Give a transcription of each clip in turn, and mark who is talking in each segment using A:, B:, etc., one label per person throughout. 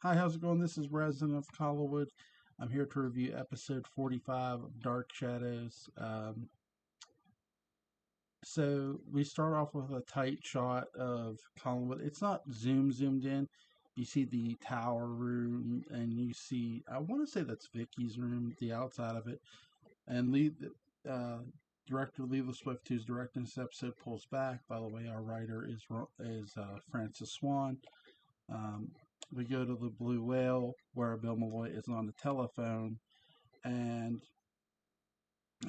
A: Hi, how's it going? This is Resident of Collinwood. I'm here to review episode 45 of Dark Shadows. So we start off with a tight shot of Collinwood. It's not zoomed in. You see the tower room, and you see, I want to say that's Vicky's room, the outside of it. And uh, director Leela Swift, who's directing this episode, pulls back. By the way, our writer is Francis Swan. Um, we go to the Blue Whale where Bill Malloy is on the telephone and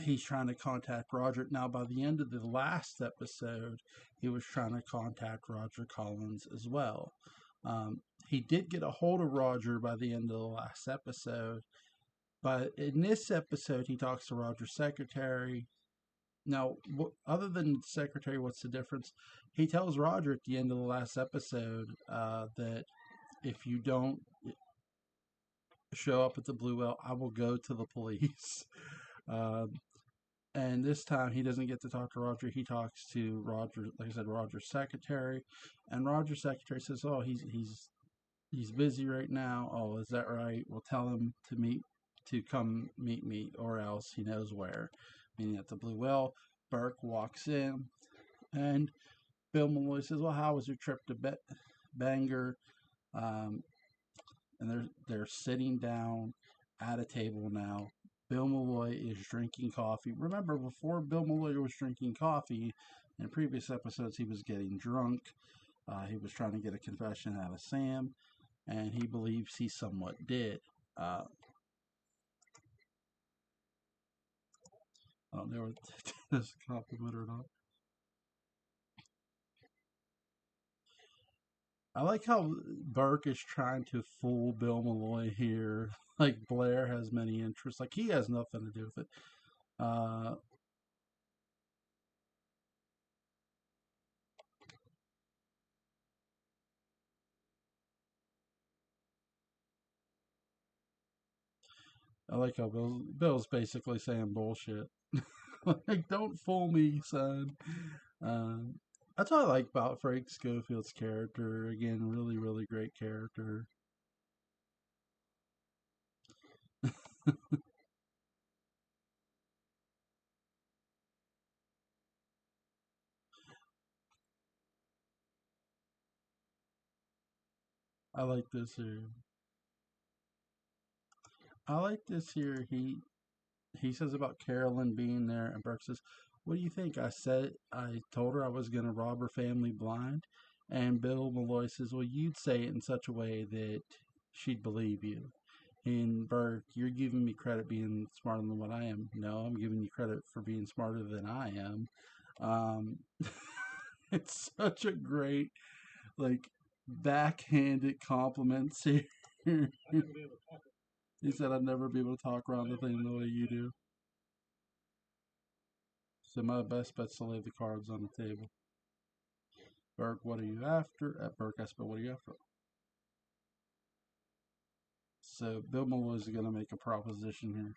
A: he's trying to contact Roger. Now, by the end of the last episode, he was trying to contact Roger Collins as well. He did get a hold of Roger by the end of the last episode, but in this episode, he talks to Roger's secretary. Now, other than secretary, what's the difference? He tells Roger at the end of the last episode that if you don't show up at the Blue Whale, I will go to the police. Um, and this time he doesn't get to talk to Roger. He talks to Roger, like I said, Roger's secretary, and Roger's secretary says, "Oh, he's busy right now. Oh, is that right? Well, tell him to come meet me, or else he knows where." Meaning at the Blue Whale. Burke walks in, and Bill Malloy says, "Well, how was your trip to Bangor?" Um, and they're sitting down at a table now. Bill Malloy is drinking coffee. Remember, before Bill Malloy was drinking coffee, in previous episodes, he was getting drunk. He was trying to get a confession out of Sam, and he believes he somewhat did. I don't know if this compliment or not. I like how Burke is trying to fool Bill Malloy here. Like Blair has many interests. Like he has nothing to do with it. Uh, I like how Bill's basically saying bullshit. Like, don't fool me, son. Um, that's what I like about Frank Schofield's character. Again, really, really great character. I like this here. I like this here. He says about Carolyn being there, and Burke says, "What do you think?" I told her I was going to rob her family blind, and Bill Malloy says, "Well, you'd say it in such a way that she'd believe you." And Burke, you're giving me credit being smarter than what I am. No, I'm giving you credit for being smarter than I am. Um, it's such a great, like, backhanded compliments here. He said, I'd never be able to talk around the thing the way you do. So my best bet's to lay the cards on the table. Burke, what are you after? At Burke asked, but what are you after? So Bill Malloy is going to make a proposition here.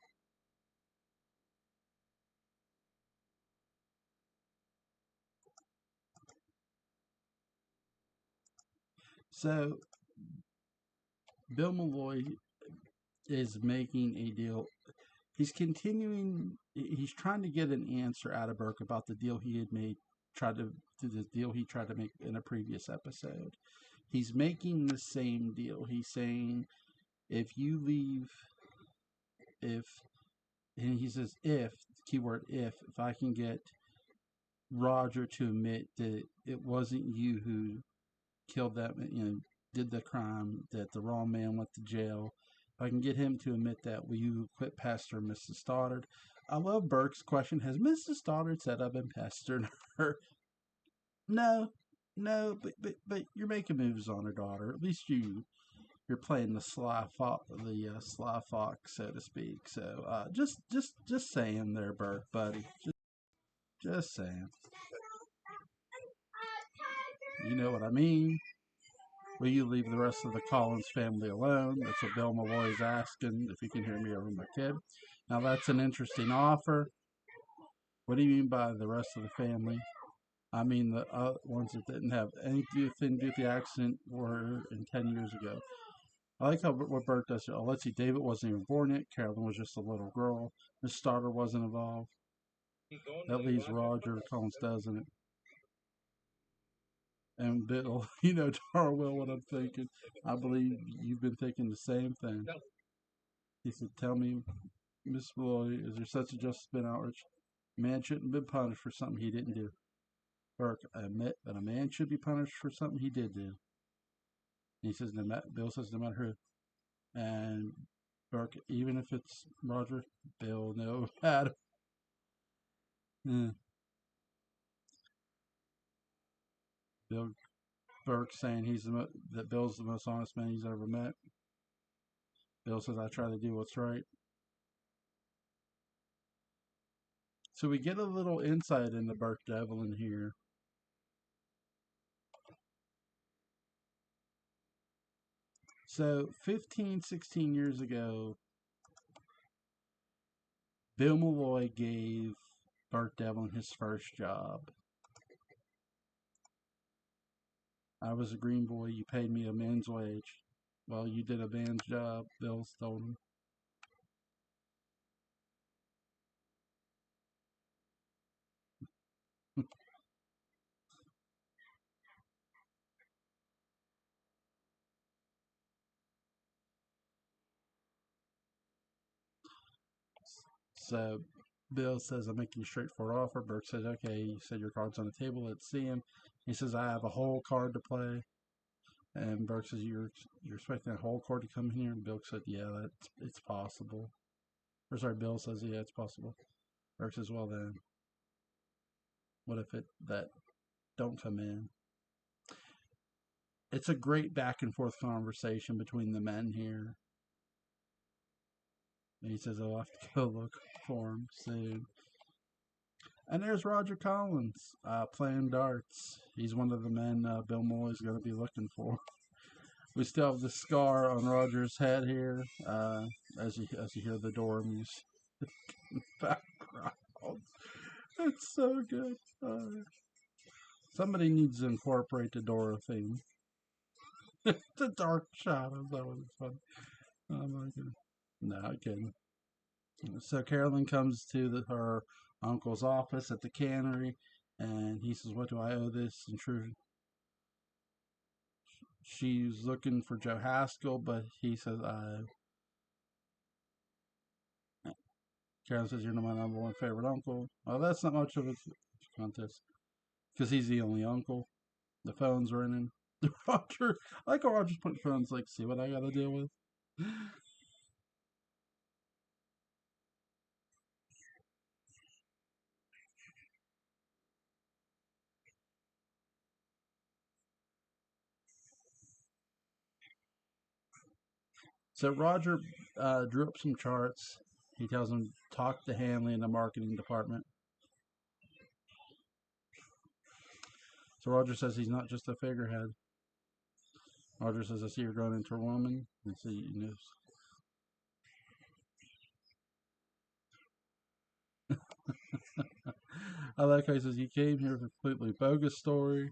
A: So Bill Malloy is making a deal. He's continuing. He's trying to get an answer out of Burke about the deal he had made. Tried to the deal he tried to make in a previous episode. He's making the same deal. He's saying, if you leave, if and he says if keyword if I can get Roger to admit that it wasn't you who killed that, did the crime, that the wrong man went to jail. If I can get him to admit that, will you quit pestering Mrs. Stoddard? I love Burke's question. Has Mrs. Stoddard said I've been pestering her? No, no, but you're making moves on her daughter. At least you're playing the sly fox, so to speak. So just saying there, Burke, buddy. Just saying. You know what I mean? Will you leave the rest of the Collins family alone? That's what Bill Malloy is asking, if you can hear me over my kid. Now, that's an interesting offer. What do you mean by the rest of the family? I mean the ones that didn't have anything to do with the accident were in 10 years ago. I like how what Bert does here. Oh, let's see. David wasn't even born yet. Carolyn was just a little girl. His starter wasn't involved. That leaves Roger Collins, doesn't it? And Bill, you know darn well what I'm thinking. I believe you've been thinking the same thing. He said, "Tell me, Miss Malloy, is there such a justice been outraged? A man shouldn't be punished for something he didn't do." Burke, I admit that a man should be punished for something he did do. And he says, Bill says, no matter who. And Burke, even if it's Roger, Bill, no matter. Bill Burke saying that Bill's the most honest man he's ever met. Bill says, I try to do what's right. So we get a little insight into Burke Devlin here. So 15, 16 years ago, Bill Malloy gave Burke Devlin his first job. I was a green boy. You paid me a man's wage. Well, you did a man's job, Bill told him. So Bill says, I'm making a straightforward offer. Burke says, okay. He said, your card's on the table. Let's see him. He says, I have a whole card to play. And Burke says, you're expecting a whole card to come here? And Bill said, yeah, it's possible. Or sorry, Bill says, yeah, it's possible. Burke says, well then, what if that don't come in? It's a great back and forth conversation between the men here. And he says, I'll have to go look for him soon. And there's Roger Collins playing darts. He's one of the men Bill Malloy's going to be looking for. We still have the scar on Roger's head here, as you hear the door music in the background. It's so good. Somebody needs to incorporate the Dora theme. The dark shadows. That was fun. Oh my god. No, I'm kidding. So Carolyn comes to her uncle's office at the cannery, and he says, "What do I owe this intrusion?" She's looking for Joe Haskell, but he says, Carolyn says, "You're my number one favorite uncle." Well, that's not much of a contest because he's the only uncle. The phone's ringing. Roger, I like how Roger's putting phones like, see what I got to deal with. So Roger drew up some charts. He tells him talk to Hanley in the marketing department. So Roger says he's not just a figurehead. Roger says, I see you're growing into a woman. And so you know. I like how he says, you came here with a completely bogus story.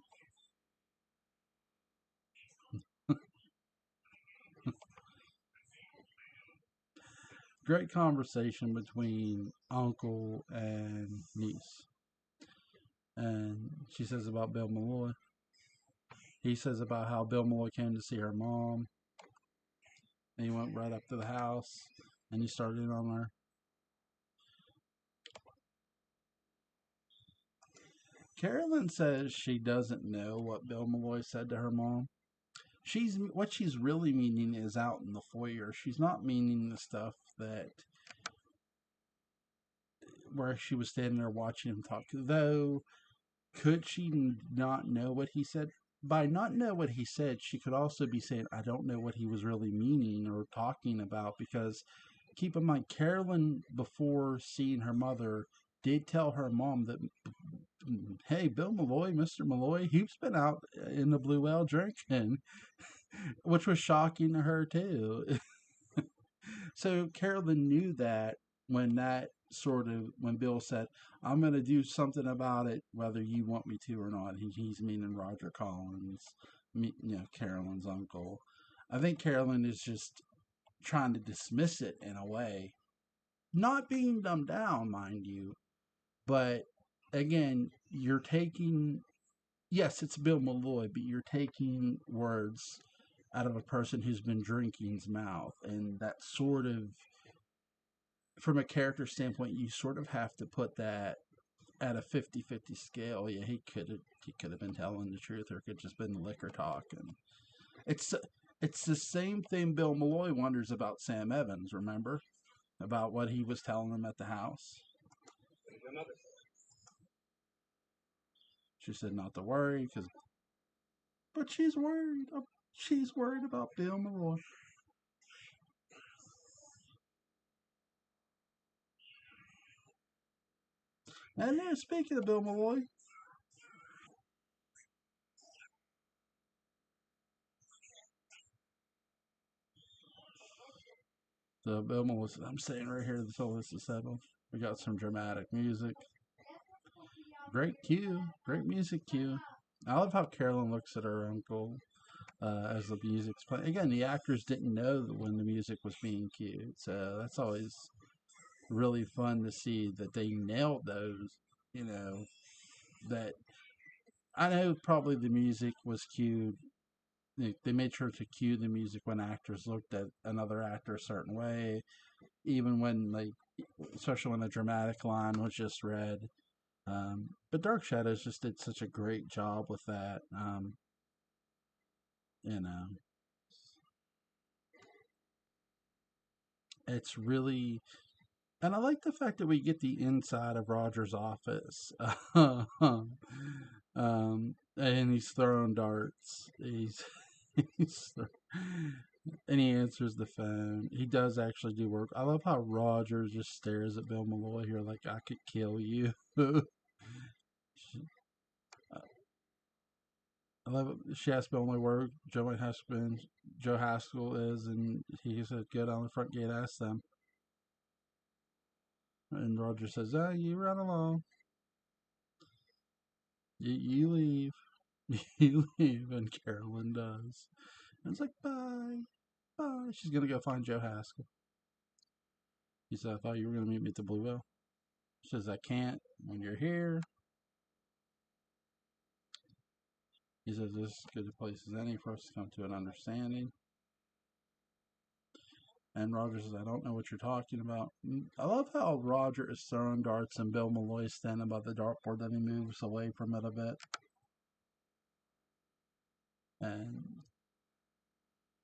A: Great conversation between uncle and niece. And she says about Bill Malloy. He says about how Bill Malloy came to see her mom. And he went right up to the house and he started in on her. Carolyn says she doesn't know what Bill Malloy said to her mom. She's really meaning is out in the foyer. She's not meaning the stuff that where she was standing there watching him talk. Though, could she not know what he said? By not know what he said, she could also be saying, I don't know what he was really meaning or talking about, because keep in mind, Carolyn, before seeing her mother, did tell her mom that, hey, Bill Malloy, Mr. Malloy, he's been out in the Blue Whale drinking, which was shocking to her, too. So Carolyn knew that when Bill said, I'm going to do something about it, whether you want me to or not. He's meaning Roger Collins, Carolyn's uncle. I think Carolyn is just trying to dismiss it in a way, not being dumbed down, mind you, but again, you're taking, yes, it's Bill Malloy, but you're taking words out of a person who's been drinking's mouth, and that sort of, from a character standpoint, you sort of have to put that at a 50-50 scale. Yeah, he could have been telling the truth, or it could just been the liquor talk, and it's it's the same thing Bill Malloy wonders about Sam Evans. Remember about what he was telling him at the house. She said not to worry, but she's worried. She's worried about Bill Malloy. And then speaking of Bill Malloy, the Bill Malloy, I'm saying right here, the list is 7. We got some dramatic music. Great cue. Great music cue. I love how Carolyn looks at her uncle as the music's playing. Again, the actors didn't know when the music was being cued, so that's always really fun to see that they nailed those. You know, that I know probably the music was cued. They made sure to cue the music when actors looked at another actor a certain way, even when, like, especially when the dramatic line was just read. But Dark Shadows just did such a great job with that. You know, it's really, and I like the fact that we get the inside of Roger's office. And he's throwing darts. He's and he answers the phone. He does actually do work. I love how Roger just stares at Bill Malloy here like I could kill you. I love it. She asked Bill Malloy where Joe Haskell is, and he said, "Go down the front gate, ask them." And Roger says, "Ah, you run along. You leave. You leave." And Carolyn does. And it's like, bye, bye. She's gonna go find Joe Haskell. He said, "I thought you were gonna meet me at the Blue Whale." She says, "I can't when you're here." He says, "This is as good a place as any for us to come to an understanding." And Roger says, "I don't know what you're talking about." I love how Roger is throwing darts and Bill Malloy is standing by the dartboard. Then he moves away from it a bit. And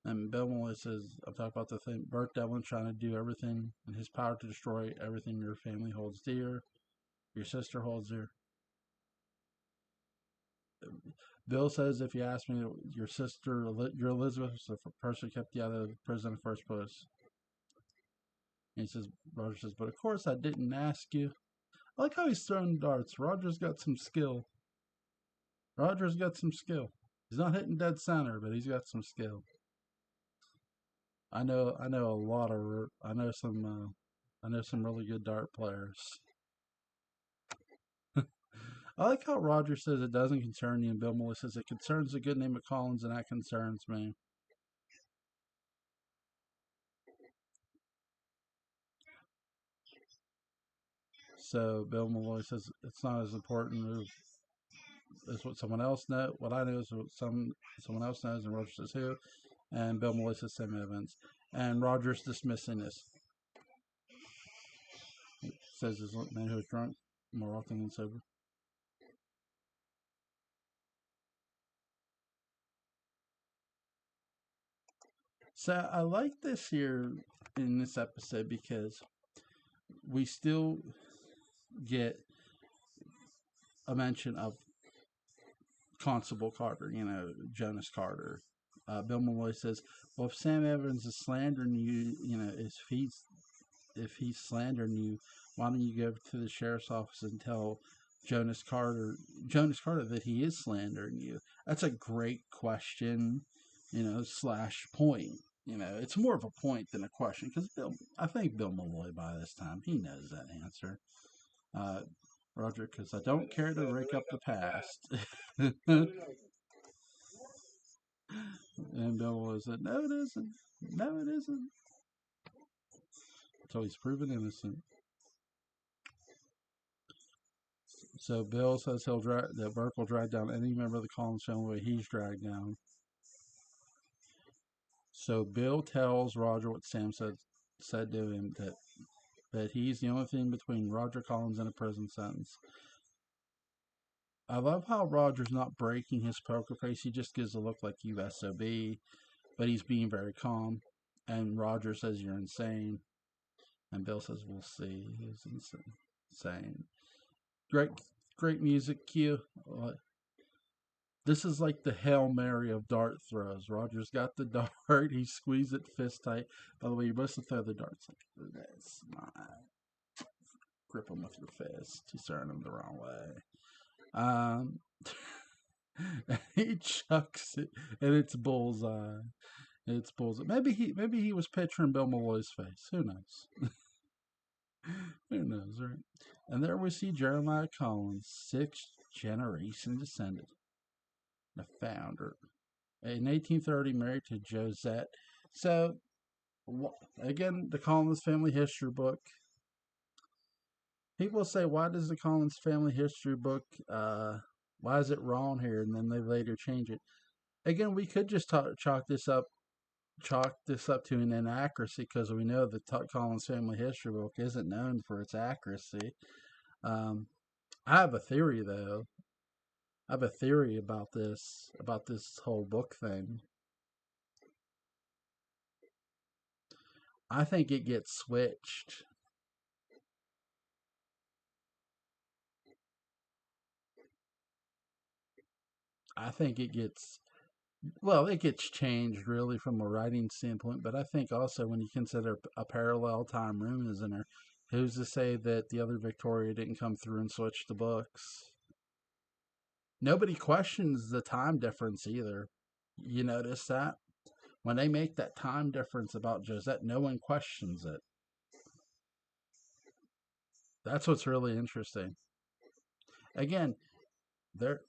A: and Bill Malloy says, "I'm talking about the thing. Burt Devlin's trying to do everything in his power to destroy everything your family holds dear, your sister holds dear." Bill says, "If you ask me, your sister, your Elizabeth, was the person who kept you out of the prison in the first place." And he says, Roger says, "But of course I didn't ask you." I like how he's throwing darts. Roger's got some skill. Roger's got some skill. He's not hitting dead center, but he's got some skill. I know a lot of, I know some really good dart players. I like how Roger says it doesn't concern you, and Bill Malloy says it concerns the good name of Collins, and that concerns me. So Bill Malloy says it's not as important as what someone else knows. What I know is what someone else knows, and Roger says who, and Bill Malloy says Sam Evans, and Roger's dismissing this. Says this man who is drunk more often than sober. So I like this here in this episode because we still get a mention of Constable Carter, Jonas Carter. Bill Malloy says, "Well, if Sam Evans is slandering you, if he's slandering you, why don't you go to the sheriff's office and tell Jonas Carter that he is slandering you?" That's a great question, slash point. It's more of a point than a question because I think Bill Malloy by this time he knows that answer. Uh, Roger, because I don't care to rake up the past. And Bill was said, "No, it isn't. No, it isn't." So he's proven innocent. So Bill says that Burke will drag down any member of the Collins family he's dragged down. So Bill tells Roger what Sam said to him, that he's the only thing between Roger Collins and a prison sentence. I love how Roger's not breaking his poker face. He just gives a look like USOB, but he's being very calm. And Roger says, "You're insane." And Bill says, "We'll see." He's insane. Great, great music cue. This is like the Hail Mary of dart throws. Roger's got the dart. He squeezed it fist tight. By the way, you're supposed to throw the darts like this. Grip them with your fist. He's throwing them the wrong way. He chucks it, and it's bullseye. It's bullseye. Maybe he was picturing Bill Malloy's face. Who knows? Who knows, right? And there we see Jeremiah Collins, sixth generation descendant, the founder. In 1830, married to Josette. So, again, the Collins family history book. People say, why does the Collins family history book, why is it wrong here? And then they later change it. Again, we could just chalk this up to an inaccuracy because we know the Collins family history book isn't known for its accuracy. I have a theory, though. I have a theory about this whole book thing. I think it gets switched. I think it gets changed really from a writing standpoint, but I think also when you consider a parallel time room is in there, who's to say that the other Victoria didn't come through and switch the books? Nobody questions the time difference either. You notice that? When they make that time difference about Josette, no one questions it. That's what's really interesting. Again, there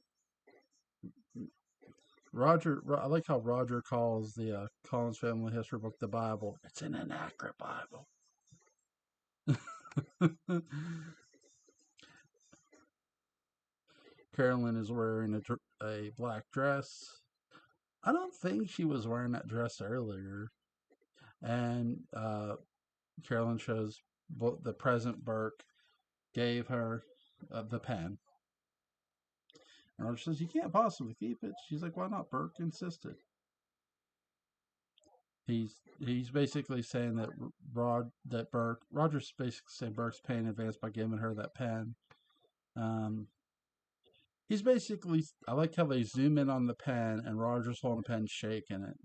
A: I like how Roger calls the Collins family history book the Bible. It's an inaccurate Bible. Carolyn is wearing a black dress. I don't think she was wearing that dress earlier. And Carolyn shows the present Burke gave her the pen. And Roger says, "You can't possibly keep it." She's like, "Why not?" Burke insisted. He's basically saying that Roger's basically saying Burke's paying in advance by giving her that pen. He's basically, I like how they zoom in on the pen and Roger's holding the pen, shaking it,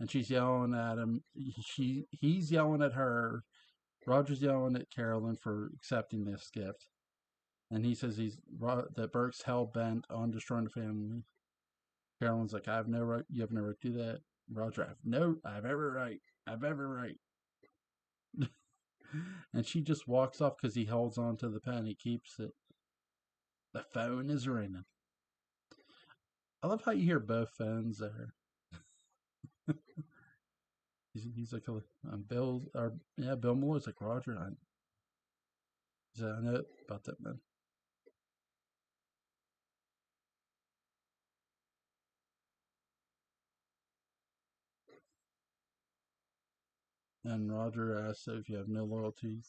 A: and she's yelling at him. He's yelling at her. Roger's yelling at Carolyn for accepting this gift, and he says that Burke's hell bent on destroying the family. Carolyn's like, "I have no right. You have no right to do that." Roger, I have every right. I have every right. And she just walks off because he holds on to the pen. He keeps it. The phone is ringing. I love how you hear both phones there. He's like, Bill, Bill Malloy's like, "Roger, I know about that, man." And Roger asks if you have no loyalty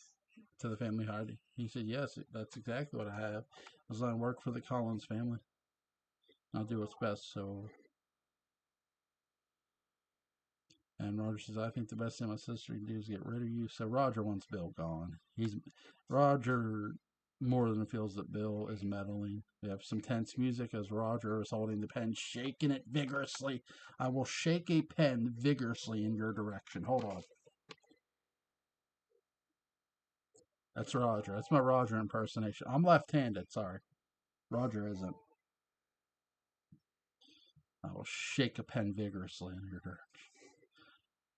A: to the family hierarchy. He said, "Yes, that's exactly what I have. As long as I work for the Collins family, I'll do what's best." So, and Roger says, "I think the best thing my sister can do is get rid of you." So Roger wants Bill gone. Roger more than feels that Bill is meddling. We have some tense music as Roger is holding the pen, shaking it vigorously. "I will shake a pen vigorously in your direction." Hold on. That's Roger. That's my Roger impersonation. I'm left-handed. Sorry, Roger isn't. "I will shake a pen vigorously in your direction."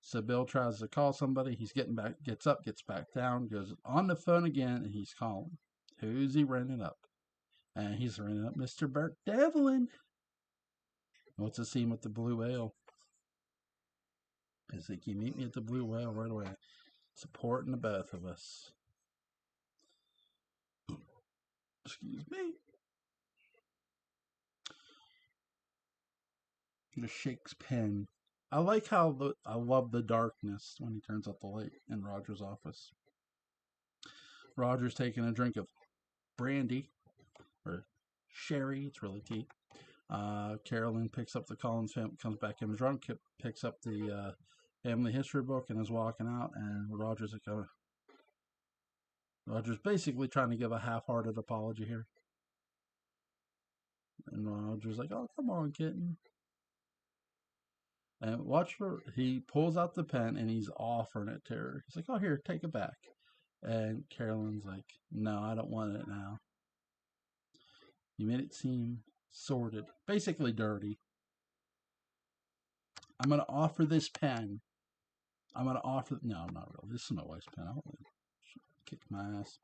A: So Bill tries to call somebody. He's gets up, gets back down, goes on the phone again, and he's calling. Who's he ringing up? And he's ringing up Mr. Burke Devlin. What's the scene with the blue whale? He's like, you meet me at the Blue Whale right away. Supporting the both of us. Excuse me. Just shakes pen. I like how I love the darkness when he turns out the light in Roger's office. Roger's taking a drink of brandy or sherry. It's really tea. Carolyn picks up the Collins family, comes back in drunk, picks up the family history book, and is walking out. And Roger's basically trying to give a half-hearted apology here. And Roger's like, "Oh, come on, kitten." And watch for he pulls out the pen and he's offering it to her. He's like, "Oh, here, take it back." And Carolyn's like, "No, I don't want it now. You made it seem sordid, basically dirty. I'm gonna offer this pen. I'm gonna offer. No, not really. This is my wife's pen. I'll kick my ass."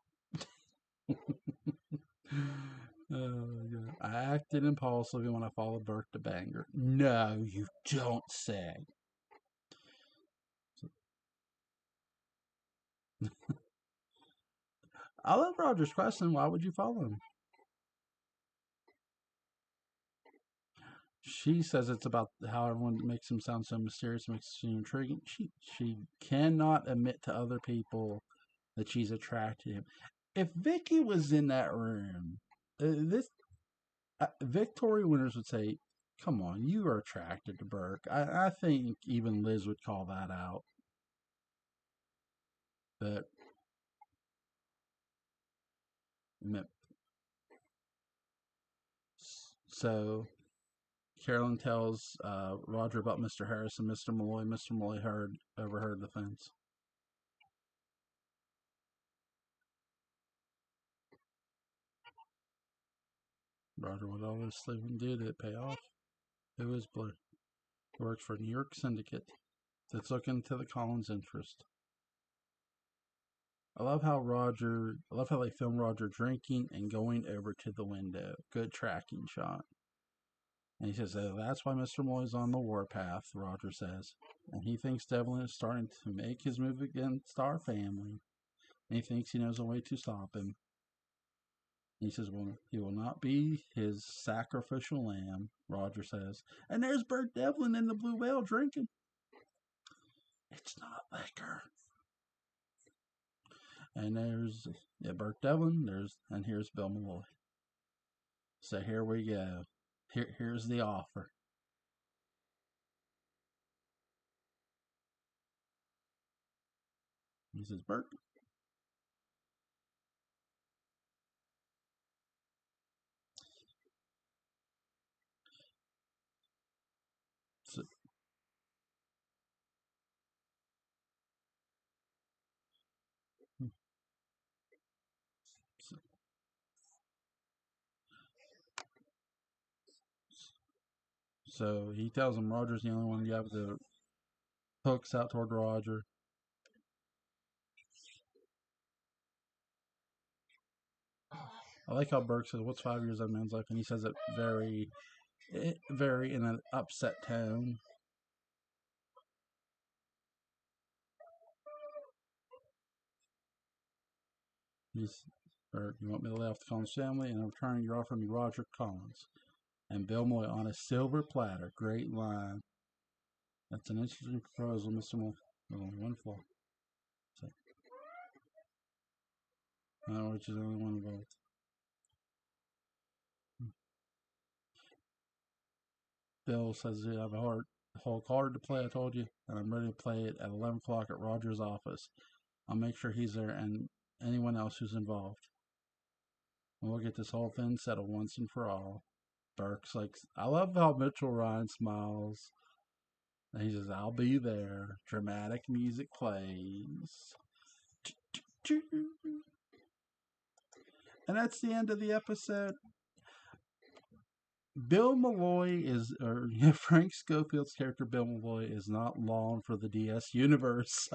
A: Oh, God. I acted impulsively when I followed Burke to Bangor. No, you don't say. I love Roger's question. Why would you follow him? She says it's about how everyone makes him sound so mysterious, makes him intriguing. She cannot admit to other people that she's attracted to him. If Vicky was in that room, this Victoria Winters would say, "Come on, you are attracted to Burke." I think even Liz would call that out. But so Carolyn tells Roger about Mr. Harris and Mr. Malloy. Mr. Malloy overheard the fence. Roger would obviously did it pay off. It was Blue. He works for a New York syndicate that's looking to the Collins interest. I love how they film Roger drinking and going over to the window. Good tracking shot. And he says, "Oh, that's why Mr. Malloy's on the warpath," Roger says. And he thinks Devlin is starting to make his move against our family. And he thinks he knows a way to stop him. And he says, "Well, he will not be his sacrificial lamb," Roger says. And there's Burke Devlin in the Blue Whale drinking. It's not liquor. And there's Burke Devlin. Here's Bill Malloy. So here we go. Here's the offer. He says, "Burke." So, so, so he tells him Roger's the only one you have the hooks out toward Roger. I like how Burke says, "What's 5 years of a man's life?" And he says it very in an upset tone. He's, or you want me to lay off the Collins family, and in return, you're offering me Roger Collins and Bill Malloy on a silver platter. Great line. That's an interesting proposal, Mr. Malloy. Only one flaw. So, which is the only one involved. Bill says, "I have a whole card to play, I told you, and I'm ready to play it at 11 o'clock at Roger's office. I'll make sure he's there and anyone else who's involved. And we'll get this whole thing settled once and for all." Burke's like, I love how Mitchell Ryan smiles. And he says, "I'll be there." Dramatic music plays. And that's the end of the episode. Bill Malloy or Frank Schofield's character Bill Malloy is not long for the DS universe.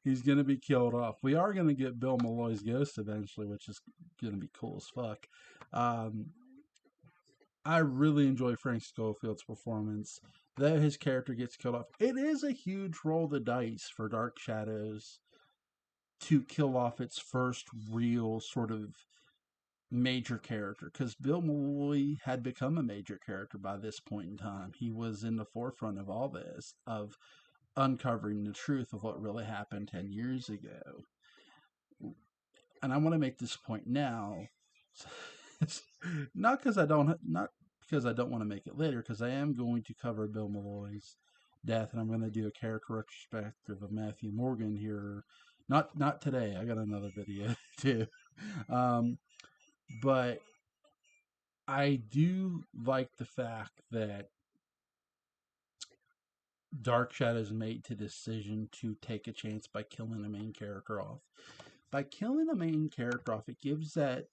A: He's going to be killed off. We are going to get Bill Malloy's ghost eventually, which is going to be cool as fuck. I really enjoy Frank Schofield's performance. that his character gets killed off. It is a huge roll of the dice for Dark Shadows to kill off its first real sort of major character, because Bill Malloy had become a major character by this point in time. He was in the forefront of all this, of uncovering the truth of what really happened 10 years ago. And I want to make this point now. not because I don't want to make it later, because I am going to cover Bill Malloy's death, and I'm going to do a character retrospective of Matthew Morgan here. Not today. I got another video too. But I do like the fact that Dark Shadows made the decision to take a chance by killing the main character off. By killing the main character off, it gives that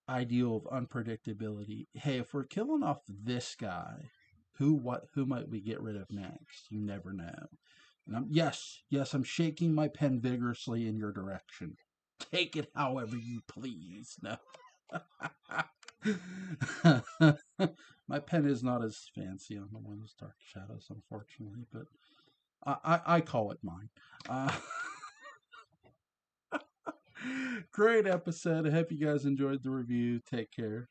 A: ideal of unpredictability. Hey, if we're killing off this guy, who might we get rid of next? You never know. And yes, I'm shaking my pen vigorously in your direction. Take it however you please. No. My pen is not as fancy on the one's Dark Shadows, unfortunately, but I call it mine. Great episode. I hope you guys enjoyed the review. Take care.